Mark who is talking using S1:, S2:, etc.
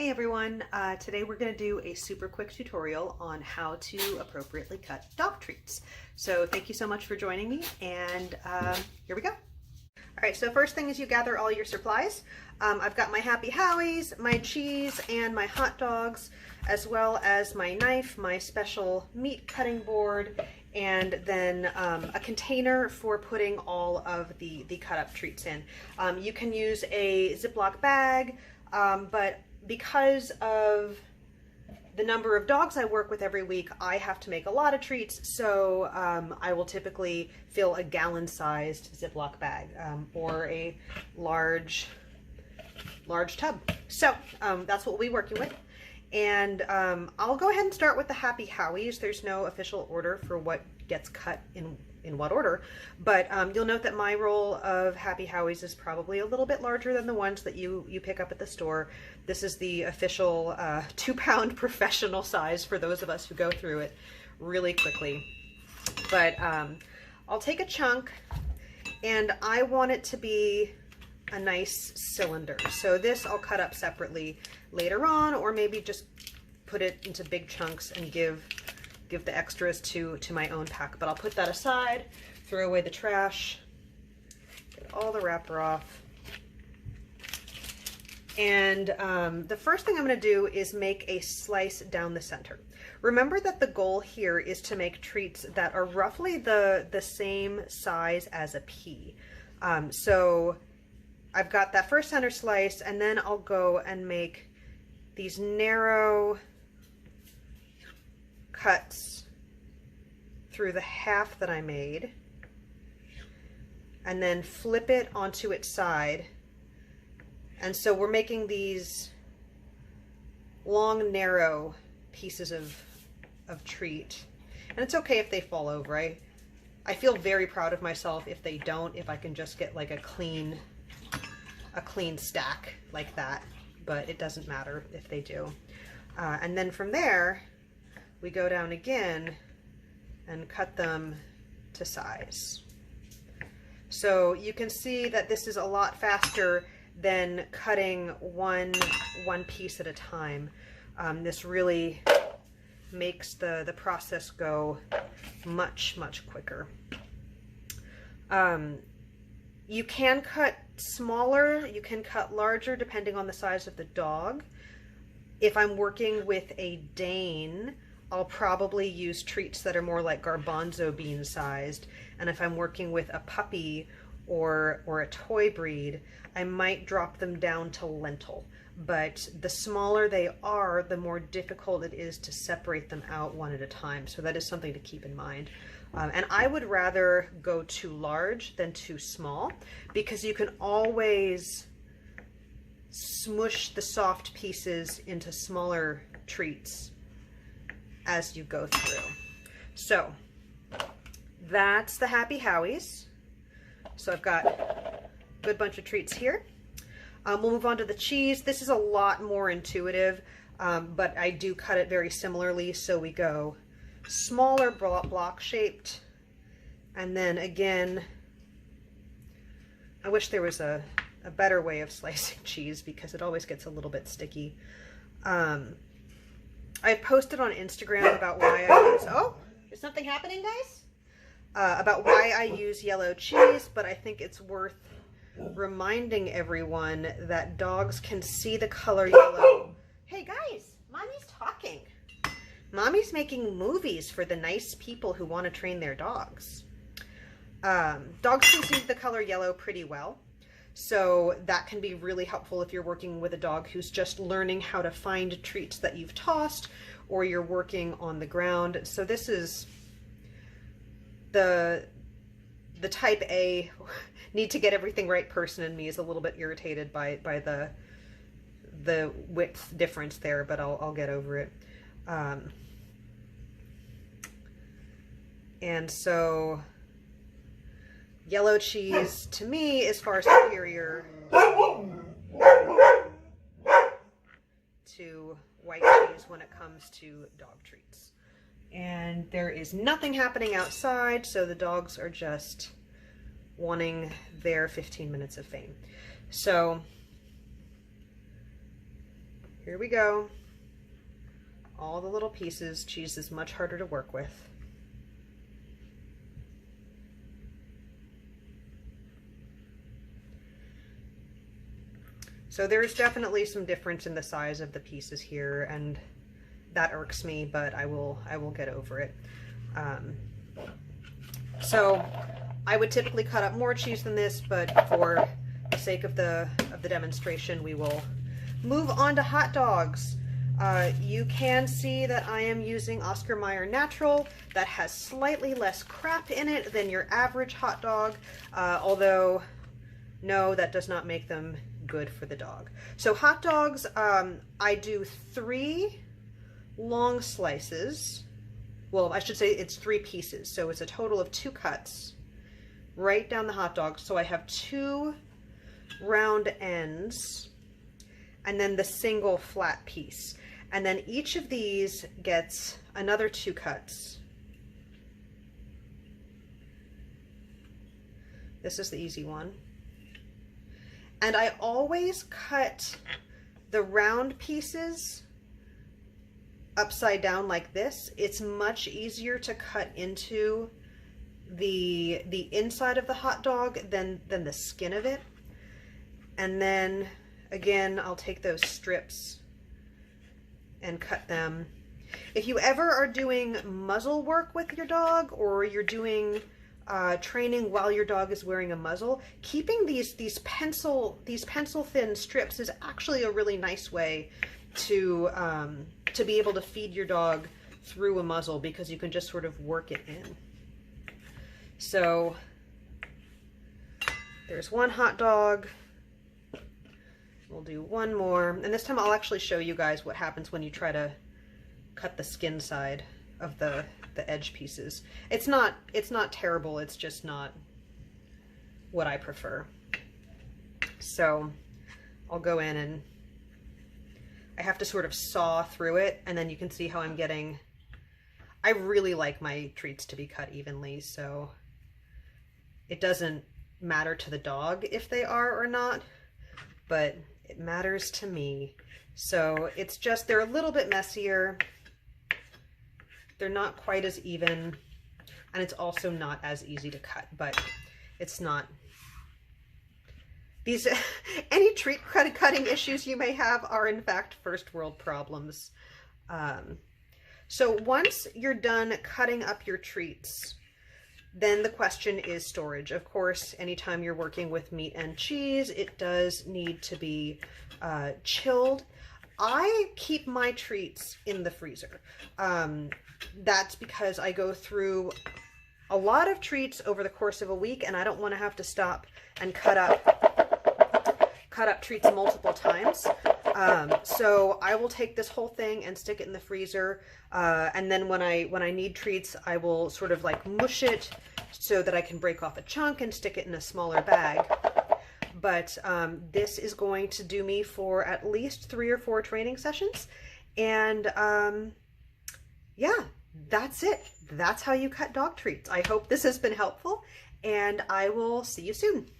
S1: Hey everyone, today we're going to do a super quick tutorial on how to appropriately cut dog treats. So thank you so much for joining me, and here we go. Alright, so first thing is you gather all your supplies. I've got my Happy Howies, my cheese, and my hot dogs, as well as my knife, my special meat cutting board, and then a container for putting all of the cut up treats in. You can use a Ziploc bag, but because of the number of dogs I work with every week, I have to make a lot of treats, so I will typically fill a gallon-sized Ziploc bag or a large tub. So that's what we'll be working with. And I'll go ahead and start with the Happy Howies. There's no official order for what gets cut in what order, but you'll note that my roll of Happy Howies is probably a little bit larger than the ones that you pick up at the store. This is the official 2-pound professional size for those of us who go through it really quickly. But I'll take a chunk, and I want it to be a nice cylinder. So this I'll cut up separately later on, or maybe just put it into big chunks and give the extras to my own pack. But I'll put that aside, throw away the trash, get all the wrapper off. And the first thing I'm going to do is make a slice down the center. Remember that the goal here is to make treats that are roughly the same size as a pea. So I've got that first center slice, and then I'll go and make these narrow cuts through the half that I made, and then flip it onto its side. And so we're making these long, narrow pieces of treat. And it's okay if they fall over. I feel very proud of myself if they don't, if I can just get like a clean stack like that, but it doesn't matter if they do. And then from there, we go down again and cut them to size. So you can see that this is a lot faster than cutting one piece at a time. This really makes the process go much quicker. You can cut smaller, you can cut larger depending on the size of the dog. If I'm working with a Dane, I'll probably use treats that are more like garbanzo bean sized. And if I'm working with a puppy or a toy breed, I might drop them down to lentil. But the smaller they are, the more difficult it is to separate them out one at a time. So that is something to keep in mind. And I would rather go too large than too small, because you can always smush the soft pieces into smaller treats as you go through. So that's the Happy Howies. So I've got a good bunch of treats here. We'll move on to the cheese. This is a lot more intuitive, but I do cut it very similarly. So we go smaller block shaped, and then again, I wish there was a better way of slicing cheese because it always gets a little bit sticky. I posted on Instagram about why I use, oh, is something happening, guys? About why I use yellow cheese, but I think it's worth reminding everyone that dogs can see the color yellow. Hey guys, mommy's talking. Mommy's making movies for the nice people who want to train their dogs. Dogs can see the color yellow pretty well. So that can be really helpful if you're working with a dog who's just learning how to find treats that you've tossed, or you're working on the ground. So this is the type A, need to get everything right person in me is a little bit irritated by the width difference there, but I'll get over it. And so yellow cheese to me is far superior to white cheese when it comes to dog treats. And there is nothing happening outside, so the dogs are just wanting their 15 minutes of fame. So Here we go. All the little pieces. Cheese is much harder to work with. So there's definitely some difference in the size of the pieces here, and that irks me, but I will get over it. So I would typically cut up more cheese than this, but for the sake of the demonstration, we will move on to hot dogs. You can see that I am using Oscar Mayer Natural. That has slightly less crap in it than your average hot dog, although no, that does not make them good for the dog. So hot dogs, I do 3 long slices. Well, I should say it's 3 pieces, so it's a total of 2 cuts right down the hot dog. So I have 2 round ends and then the single flat piece. And then each of these gets another 2 cuts. This is the easy one. And I always cut the round pieces upside down like this. It's much easier to cut into the inside of the hot dog than the skin of it. And then again, I'll take those strips and cut them. If you ever are doing muzzle work with your dog, or you're doing training while your dog is wearing a muzzle, keeping these pencil thin strips is actually a really nice way to be able to feed your dog through a muzzle, because you can just sort of work it in. So there's one hot dog. We'll do one more, and this time I'll actually show you guys what happens when you try to cut the skin side of the edge pieces. It's not terrible, it's just not what I prefer. So I'll go in and I have to sort of saw through it, and then you can see how I'm getting, I really like my treats to be cut evenly, so it doesn't matter to the dog if they are or not, but it matters to me. So it's just, they're a little bit messier. They're not quite as even, and it's also not as easy to cut, but it's not. These, any treat cutting issues you may have are in fact first world problems. So once you're done cutting up your treats, then the question is storage. Of course, anytime you're working with meat and cheese, it does need to be chilled. I keep my treats in the freezer. That's because I go through a lot of treats over the course of a week, and I don't want to have to stop and cut up treats multiple times. So I will take this whole thing and stick it in the freezer, and then when I need treats, I will sort of like mush it so that I can break off a chunk and stick it in a smaller bag. But this is going to do me for at least 3 or 4 training sessions, and yeah, that's it. That's how you cut dog treats. I hope this has been helpful, and I will see you soon.